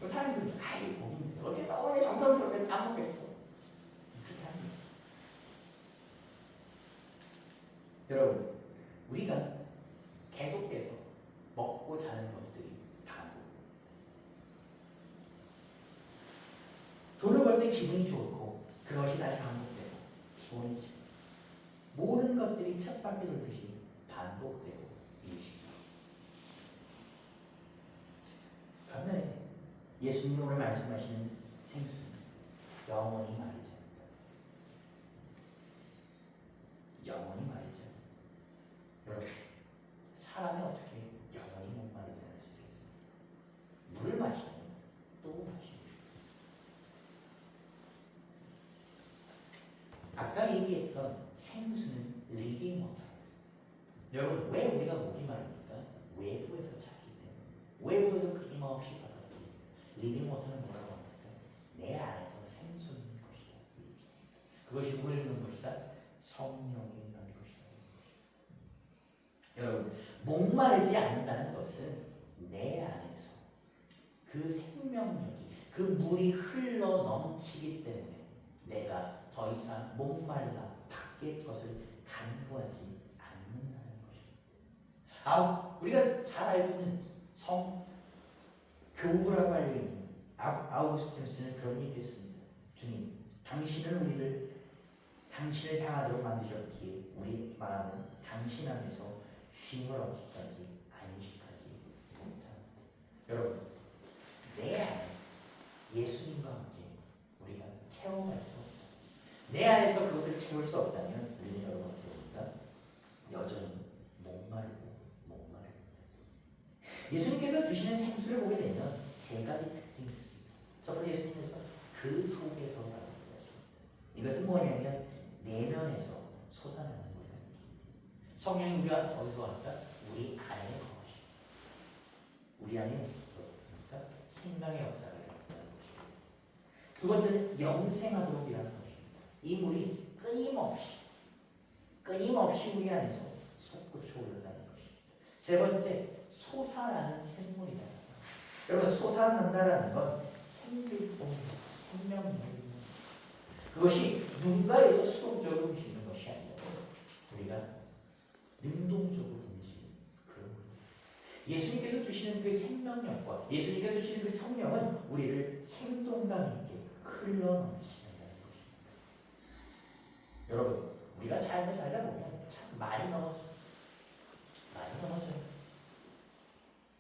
사람들이 아이 고기인데 어째 너무 정성스럽게 안 먹겠어. 그렇게 합니다. 여러분 우리가 계속해서 먹고 자는 것들이 반복. 돈을 벌 때 기분이 좋고 그것이 다시 반복되고 기본이죠. 모든 것들이 쳇바퀴 돌듯이 반복되고 일시죠. 반면에 예수님이 오늘 말씀하시는 생수는 영원히 말이죠. 영원히 말이죠. 여러분 사람이 어떻게 영원히 목마르지 않을 수 있겠습니까? 물을 마시면 또 마시고 아까 얘기했던 생수는 리빙 워터였어요. 여러분 왜 우리가 목이 마릅니까? 외부에서 찾기 때문에. 외부에서 끊임없이 받았던 리빙 워터는 뭐라고 합니까? 내 안에서 생수는 것이다. 그것이 누구를 이루는 것이다? 성령이 이루는 것이다. 여러분 목마르지 않는다는 것은 내 안에서 그 생명력이 그 물이 흘러 넘치기 때문에 내가 더 이상 목말라 밖의 것을 간구하지 않는다는 것입니다. 우리가 잘 알고 있는 교부라고 알고 있는 아우구스티누스는 그런 얘기했습니다. 주님, 당신을 향하도록 만드셨기에 우리 마음은 당신 안에서 쉼을 얻기까지 안식하지 못합니다. 여러분, 내 안에 예수님과 함께 우리가 체험할 수 없다. 내 안에서 그것을 채울 수 없다면 우리는 여러분 어떻게 됩니까? 여전히 목마르고. 예수님께서 주시는 생수를 보게 되면 세 가지 특징이 있습니다. 첫 번째 예수님께서 그 속에서라고 얘기하십니다. 이것은 뭐냐면 내면에서 솟아나는 거예요. 성령이 우리가 어디서 왔다? 우리 안에 거하시고 우리 안에 생명의 역사를 일어난다는 것입니다. 두 번째는 영생하도록 일하는 것입니다. 이 물이 끊임없이 우리 안에서 솟구쳐 올라가는 것입니다. 세 번째, 솟아나는 샘물이다. 여러분 솟아난다라는 건 생명력입니다. 그것이 누군가에서 수동적으로 움직이는 것이 아니라 우리가 능동적으로 움직이는 그런 거예요. 예수님께서 주시는 그 생명력과 예수님께서 주시는 그 성령은 우리를 생동감 있게 흘러넘치게 한다는 것입니다. 여러분 우리가 삶을 살다 보면 참 많이 넘어져요.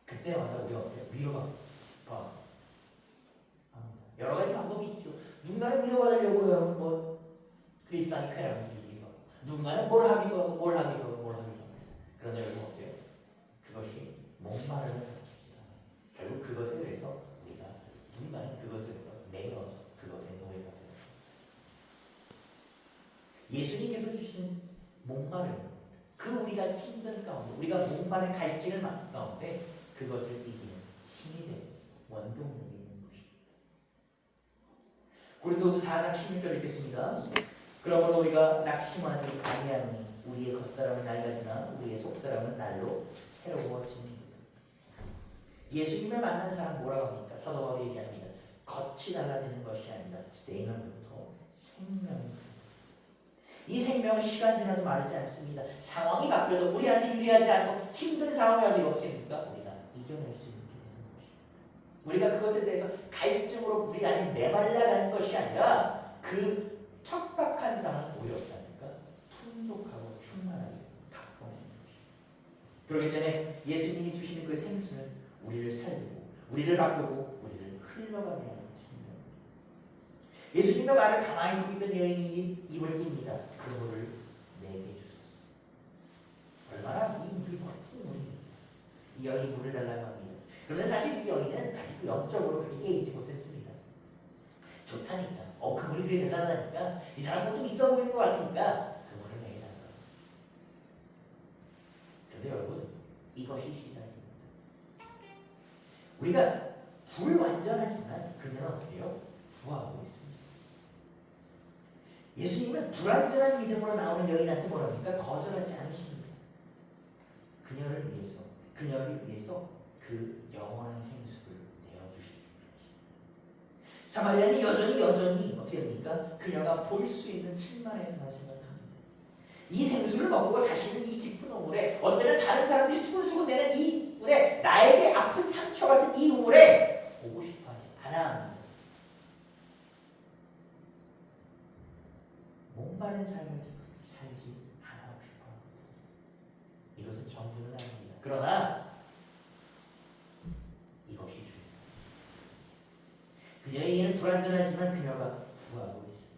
그때마다 우리가 어때요? 위로가 여러 가지 방법이 있죠. 누군가는 위로받으려고 여러분 크리스찬이 쾌락을 즐기기도 하고 누군가는 뭘 하기도 하고 그러나 여러분 어때요? 그것이 목마름을 가르치지 않아요. 결국 그것에 대해서 누군가는 그것에 대해서 매여서 그것에 노예가 돼요. 예수님께서 주신 목마름 우리가 힘든 가운데 우리가 목마른 갈증을 맡은 가운데 그것을 이기는 힘이 되는 원동력이 있는 것입니다. 고린도서 4장 16절 읽겠습니다. 그러므로 우리가 낙심하지 아니하노니 우리의 겉사람은 낡아지나 우리의 속사람은 날로 새로워집니다. 예수님을 만난 사람 뭐라고 합니까? 사도 바울이 얘기합니다. 겉이 달라지는 것이 아니라 내면부터 생명이. 이 생명은 시간 지나도 마르지 않습니다. 상황이 바뀌어도 우리한테 유리하지 않고 힘든 상황이 와도 이렇게 됩니까? 우리가 이겨낼 수 있게 되는 것입니다. 우리가 그것에 대해서 갈증으로 물이 아닌 메말라라는 것이 아니라 그 척박한 상황을 오히려 없다니까 풍족하고 충만하게 바꿔내는 것입니다. 그렇기 때문에 예수님이 주시는 그 생수는 우리를 살리고 우리를 바꾸고 우리를 흘러가게 하는 생명. 예수님의 말을 가만히 듣고 있던 여인이 입을 띱니다. 그 물을 내게 주소서. 얼마나 이 물이 멋진 물입니다. 이 여인이 물을 달라고 합니다. 그런데 사실 이 여인은 아직 영적으로 그렇게 깨이지 못했습니다. 좋다니까. 그 물이 그렇게 대단하다니까. 이 사람 뭐 좀 있어 보이는 것 같으니까 그 물을 내게 달라고. 그런데 여러분, 이것이 시작입니다. 우리가 불완전하지만 그녀는 어떻게 해요? 구하고 있습니다. 예수님은 불완전한 믿음으로 나오는 여인한테 뭐랍니까? 거절하지 않으십니다. 그녀를 위해서 그 영원한 생수를 내어주시기 위하십니다. 사마리아는 여전히 어떻게 합니까? 그녀가 볼 수 있는 칠만에서만 생각합니다. 이 생수를 먹고 다시는 이 깊은 우물에, 어쩌면 다른 사람들이 수근수근 내는 이 우물에, 나에게 아픈 상처 같은 이 우물에 보고 싶어 하지 않아 합니다. 목마른 삶을 살지 않아하고 싶어 합니다. 이것은 정부는 아닙니다. 그러나 이것이 주입니다. 그녀의 이는 불완전하지만 그녀가 구하고 있습니다.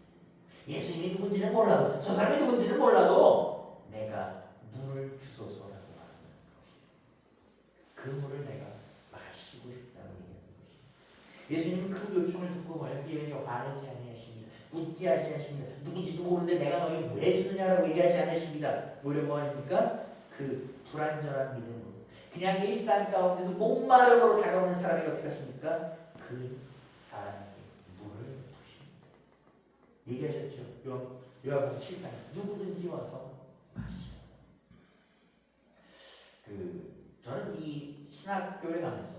예수님이 누군지는 몰라도, 저 사람이 누군지는 몰라도 내가 물을 주소서라고 말하는 것입니다. 그 물을 내가 마시고 싶다고 얘기하는 것입니다. 예수님은 그 요청을 듣고 말이야 그 여인이 화내지 아니하십니다. 묻지 않으십니다. 누군지도 모르는데 내가 너희 왜 주느냐라고 얘기하지 않으십니다. 오히려 뭐 하십니까? 그 불완전한 믿음으로 그냥 일상 가운데서 목마름으로 다가오는 사람이 어떻게 하십니까? 그 사람에게 물을 부십니다. 얘기하셨죠? 요한복음 7장 누구든지 와서 마시라. 저는 이 신학교에 가면서,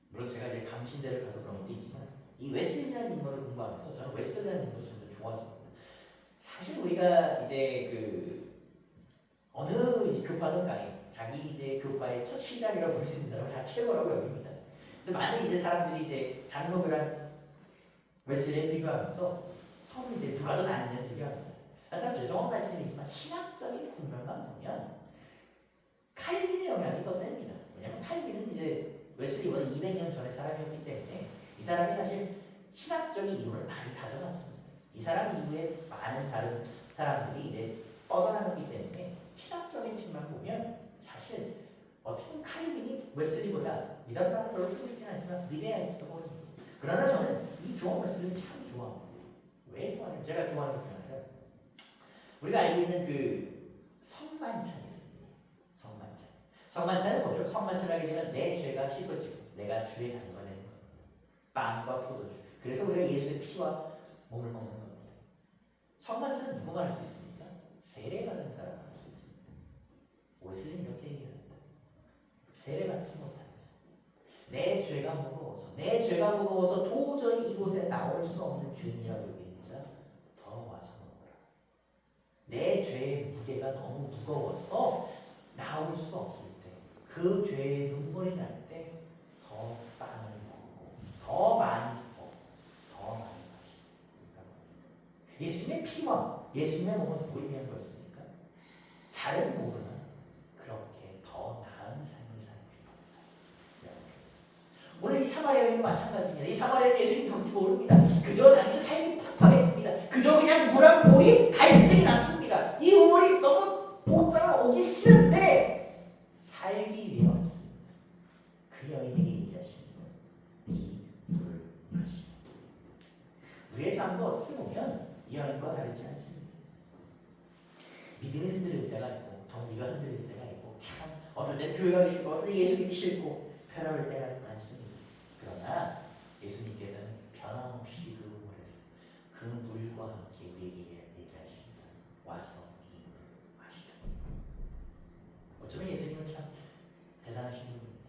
물론 제가 이제 감신대를 가서 그런 것도 있지만, 이 웨슬리라는 인물을 공부하면서 저는 웨슬리라는 인물을 점점 좋아집니다. 사실 우리가 이제 어느 교파든 간에 자기 이제 교파의 첫 시작이라고 볼 수 있는 사람을 다 최고라고 여깁니다. 근데 많은 이제 사람들이 이제 장로교란 웨슬리에 비교하면서 서로 이제 누가 더 낫느냐 비교합니다. 참 죄송한 말씀이지만 신학적인 국면만 보면 칼빈의 영향이 더 셉니다. 왜냐하면 칼빈은 이제 웨슬리보다 200년 전의 사람이었기 때문에 이 사람이 사실 신학적인 이론을 많이 다져놨습니다. 이 사람 이후에 많은 다른 사람들이 이제 뻗어나갔기 때문에 신학적인 측면 보면 사실 어떻게 보면 칼빈이 웨슬리보다 이런 단어 별로 쓰고 싶진 않지만 위대한 있어보입니다. 그러나 저는 이 존 웨슬리를 참 좋아합니다. 왜 좋아하냐면 제가 좋아하는 것 중에 하나가 우리가 알고 있는 그 성만찬이 있습니다. 성만찬. 성만찬은 뭐죠? 성만찬을 하게 되면 내 죄가 씻어지고 내가 주의 상도가 되는 겁니다. 빵과 포도주. 그래서 우리가 예수의 피와 몸을 먹는 겁니다. 성만찬은 누구만 할 수 있습니까? 세례받은 사람만 할 수 있습니다. 웨슬리는 이렇게 얘기합니다. 세례받지 못한 자. 내 죄가 무거워서 도저히 이곳에 나올 수 없는 죄인이라고 여기는 자 더 와서 먹어라. 내 죄의 무게가 너무 무거워서 나올 수 없을 때, 그 죄의 눈물이 날 때 더 빵을 먹고 더 많이 먹고 더 많이 마시고. 예수님의 피와 예수님의 몸은 누구를 위한 것입니까? 잘은 모르나 그렇게 더 나은 삶을 살고 싶습니다. 오늘 이 사마리아 여인도 마찬가지입니다. 이 사마리아 여인 예수님 누군지 모릅니다. 그저 당시 삶이 팍팍했습니다. 그저 그냥 물랑 물이 갈증이 났습니다. 이 우물이 너무 못자가 오기 싫은데 살기 위해 왔습니다. 그 여인에게 얘기하십니다. 이 물을 마시라. 우리의 삶도 어떻게 보면 이 여인과 다르지 않습니다. 믿음이 흔들릴 때가 있고 동기가 흔들릴 때가 있고, 참 어떨 때 교회가 가기 싫고 어떨 때 예수님이 싫고 편할 때가 많습니다. 그러나 예수님께서는 변함없이 그 물에서 그 물과 함께 우리에게 얘기하십니다. 와서 이 물을 마시라. 어쩌면 예수님은 참 대단하신 분입니다.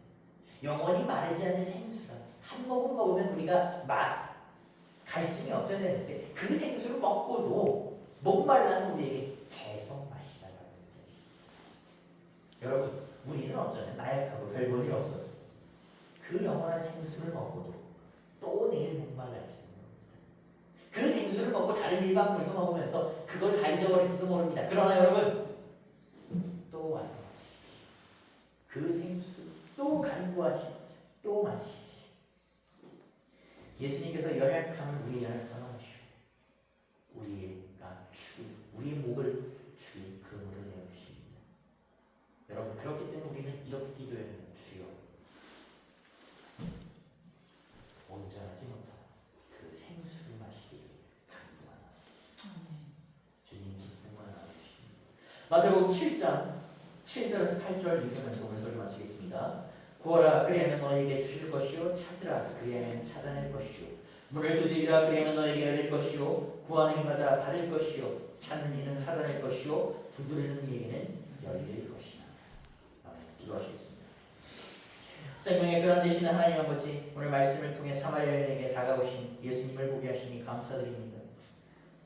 영원히 마르지 않는 생수라. 한 모금 먹으면 우리가 갈증이 없어야 되는데 그 생수를 먹고도 목말라는 우리에게 계속 마시라고 합니다. 여러분, 우리는 어쩌면 나약하고 별 볼일 없어서 그 영원한 생수를 먹고도 또 내일 목말라지는 겁니다. 그 생수를 먹고 다른 일반 물도 먹으면서 그걸 다 잊어버릴지도 모릅니다. 그러나 여러분, 또 와서 마십시오. 그 생수를 또 간구하시고 또 마십시오. 예수님께서 연약함을 우리의 연약함을 하시고 우리의 목을 주의 금으로 내어주십니다. 여러분, 그렇기 때문에 우리는 이렇게 기도해야 합니다. 주여, 온전하지 못한 그 생수를 마시기를 간구하나. 주님 기쁨을 나누십니다. 마태복음 7장 7절에서 8절 읽으면서 오늘 설교 마치겠습니다. 구하라, 그리하면 너에게 주실 것이요, 찾으라, 그리하면 찾아낼 것이요, 문을 두드리라, 그리하면 너에게 열릴 것이요, 구하는 이마다 받을 것이요, 찾는 이는 찾아낼 것이요, 두드리는 이에게는 열릴 것이다. 아멘. 기도하시겠습니다. 생명의 그런 되시는 하나님 아버지, 오늘 말씀을 통해 사마리아 여인에게 다가오신 예수님을 보게 하시니 감사드립니다.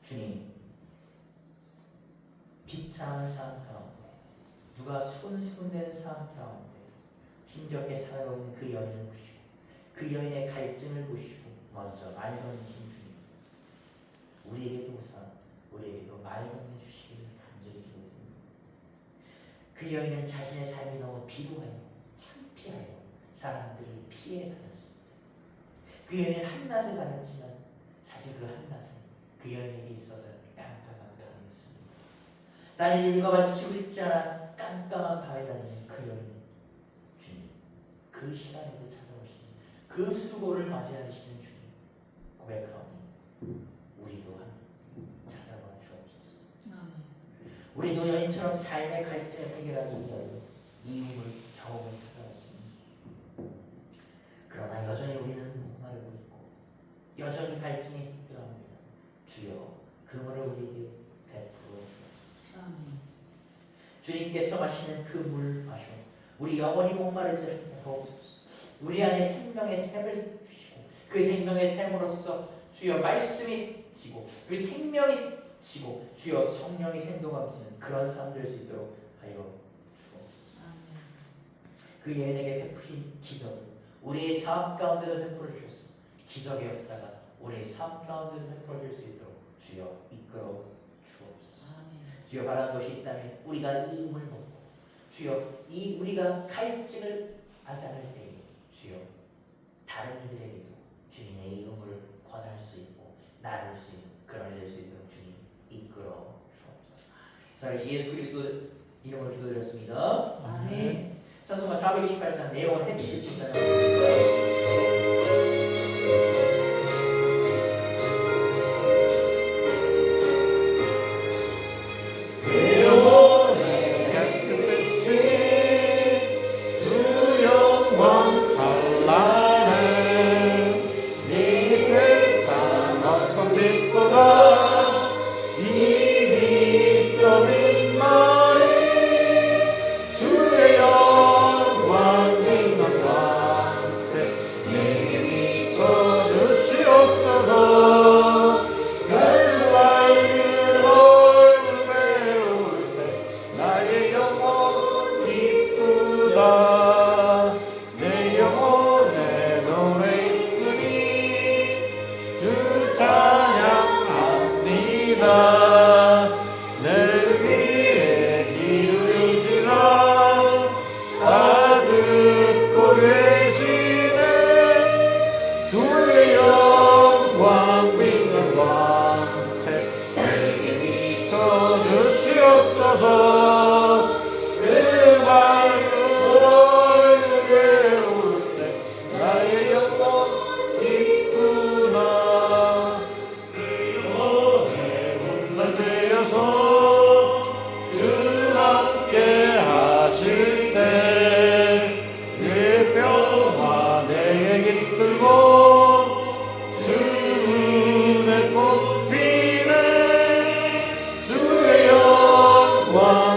주님, 비참한 삶 가운데, 누가 수군수군대는 삶 가운데 힘겹게 살아가고 있는 그 여인을 보시고 그 여인의 갈증을 보시고 먼저 말 건네신 주님, 우리에게도 우선 우리에게도 말 건네주시기를 간절히 기도드립니다. 그 여인은 자신의 삶이 너무 비고하여 창피하여 사람들을 피해 다녔습니다. 그 여인은 한낮에 다녔지만 사실 그 한낮은 그 여인에게 있어서 깜깜한 밤이었습니다. 다른 일과 마주치고 싶지 않아 깜깜한 밤에 다니는 그 여인, 그 시간에도 찾아오시는 그 수고를 맞이하시는 주님 고백하오니 우리도 찾아와 주옵소서. 우리도 여인처럼 삶의 갈증을 해결하기 위하여 이음을 경험을 찾아왔습니다. 그러나 여전히 우리는 목마르고 있고 여전히 갈증이 힘들어합니다. 주여, 그물을 우리에게 베풀어 주옵소서. 주님께서 마시는 그 물 마셔 우리 영원히 목마르지 않게 하옵소서. 우리 안에 생명의 샘을 주시고 그 생명의 샘으로서 주여 말씀이 지고 그 생명이 지고 주여 성령이 생동함지는 그런 삶 될 수 있도록 하여 주옵소서. 그 여인에게 베푸신 기적을 우리의 삶 가운데도 베풀어 주셔서 기적의 역사가 우리의 삶 가운데도 베풀어 줄 수 있도록 주여 이끌어 주옵소서. 주여, 바란 것이 있다면 우리가 이 힘을 먹고 주여 이 우리가 갈증을 하지 않을 때에 주여 다른 이들에게도 주님의 이름을 권할 수 있고 나눌 수 있는 그런 일 될 수 있도록 주님 이끌어 주옵소서. 예수 그리스도 이름으로 기도드렸습니다. 아멘. 찬송가 428장 내용을 햇빛을 칭찬하겠습니다. 주의 영광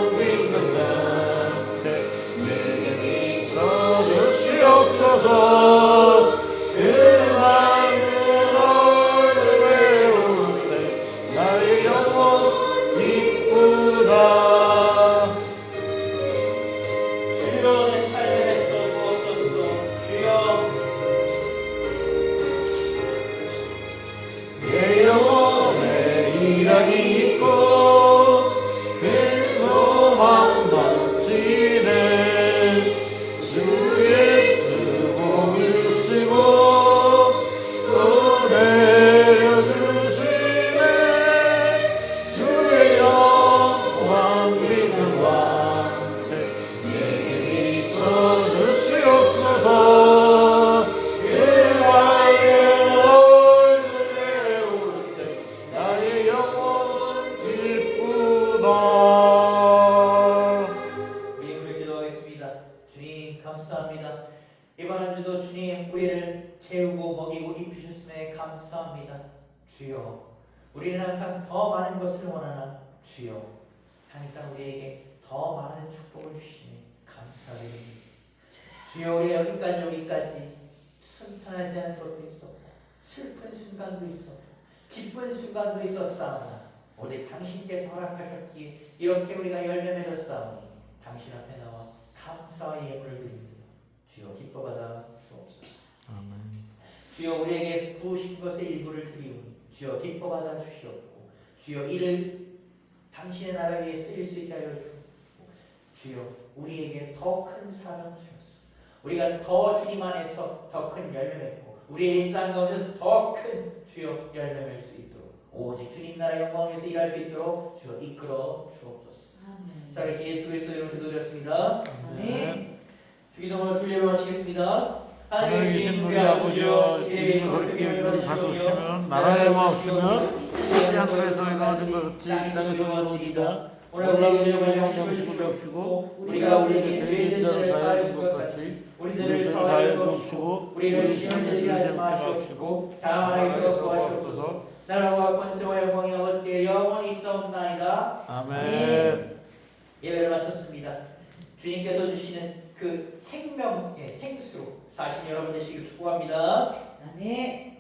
나의 영혼 기쁘다. 우리 힘을 기도하겠습니다. 주님 감사합니다. 이번 한 주도 주님 우리를 채우고 먹이고 입히셨음에 감사합니다. 주여 우리는 항상 더 많은 것을 원하나 주여 항상 우리에게 더 많은 축복을 주시니 감사드립니다. 주여 우리 여기까지 순탄하지 않은 것도 있었고 슬픈 순간도 있었고 기쁜 순간도 있었사오나 오직 당신께서 허락하셨기에 이렇게 우리가 열매 맺었사오니 당신 앞에 나와 감사와 예물을 드립니다. 주여 기뻐받아 주옵소서. 아멘. 주여 우리에게 부으신 것의 일부를 드리오니 주여 기뻐받아 주시옵고 주여 이를 당신의 나라 위에 쓰일 수 있게 하여 주옵고 주여 우리에게 더 큰 사랑 주옵소서. 우리가 더 주님 안에서 더 큰 열매 맺고 우리의 일상 가운데 더 큰 주여 열매 맺을 수 있도록 오직 주님 나라 영광을 위해서 일할 수 있도록 주여 이끌어 주옵소서. 살아계신 예수 그리스도의 이름으로 기도드렸습니다. 아멘. 주기도문으로 주례를 마치겠습니다. 하늘에 계신 우리 아버지여 이름이 거룩히 여김을 받으시면 나라의 마옵시면 이 하늘에서 일어나는 것 같이 땅에서 이루어지이다. 오늘 우리에게 영광을 주시옵시고 우리가 우리에게 죄 지은 자를 사하여 줄 것 같이 우리 죄를 사하여 주옵시고 우리를 시험에 들게 하지 마시옵시고 다만 악에서 구하시옵소서. 나라와 권세와 영광이 아버지께 영원히 있사옵나이다. 아멘. 예배를 마쳤습니다. 주님께서 주시는 그 생명의 생수로 사신 여러분 되시길 축복합니다. 아멘.